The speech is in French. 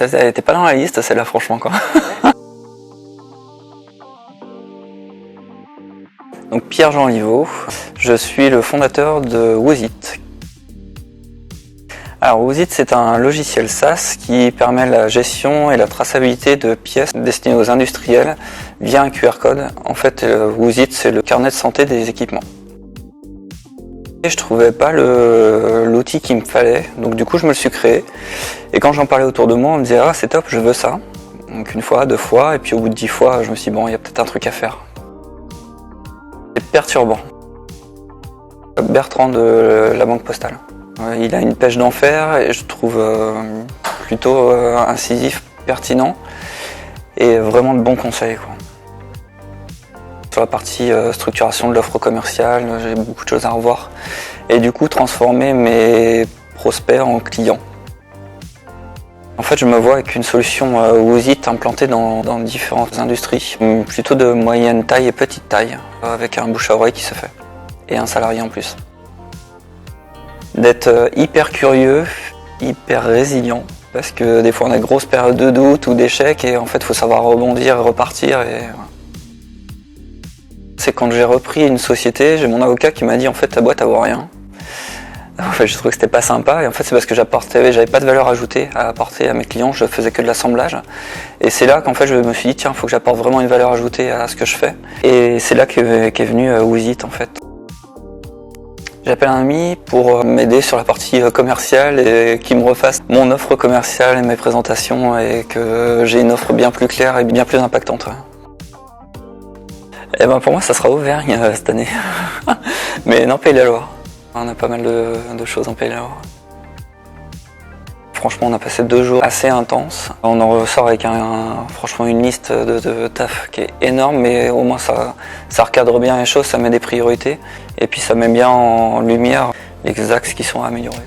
Elle n'était pas dans la liste, celle-là, franchement, quoi. Donc, Pierre-Jean Livaud, je suis le fondateur de Woozit. Alors, Woozit, c'est un logiciel SaaS qui permet la gestion et la traçabilité de pièces destinées aux industriels via un QR code. En fait, Woozit, c'est le carnet de santé des équipements. Et je trouvais pas l'outil qu'il me fallait, donc du coup je me le suis créé. Et quand j'en parlais autour de moi, on me disait « Ah, c'est top, je veux ça ». Donc une fois, 2 fois, et puis au bout de 10 fois, je me suis dit « Bon, il y a peut-être un truc à faire ». C'est perturbant. Bertrand de la Banque Postale. Il a une pêche d'enfer et je trouve plutôt incisif, pertinent et vraiment de bons conseils, quoi. Sur la partie structuration de l'offre commerciale, j'ai beaucoup de choses à revoir. Et du coup, transformer mes prospects en clients. En fait, je me vois avec une solution Woozit implantée dans différentes industries, plutôt de moyenne taille et petite taille, avec un bouche à oreille qui se fait, et un salarié en plus. D'être hyper curieux, hyper résilient, parce que des fois on a de grosses périodes de doute ou d'échec, et en fait, il faut savoir rebondir et repartir. C'est quand j'ai repris une société, j'ai mon avocat qui m'a dit « En fait, ta boîte, elle vaut rien ». En fait, je trouvais que c'était pas sympa, et en fait, c'est parce que j'avais pas de valeur ajoutée à apporter à mes clients, je faisais que de l'assemblage. Et c'est là qu'en fait, je me suis dit « Tiens, il faut que j'apporte vraiment une valeur ajoutée à ce que je fais ». Et c'est là qu'est venu Woozit, en fait. J'appelle un ami pour m'aider sur la partie commerciale et qu'il me refasse mon offre commerciale et mes présentations, et que j'ai une offre bien plus claire et bien plus impactante. Et ben pour moi, ça sera Auvergne cette année. Mais non, Pays-de-la-Loire. On a pas mal de choses en Pays-de-la-Loire. Franchement, on a passé 2 jours assez intenses. On en ressort avec franchement une liste de taf qui est énorme, mais au moins ça recadre bien les choses, ça met des priorités. Et puis ça met bien en lumière les axes qui sont à améliorer.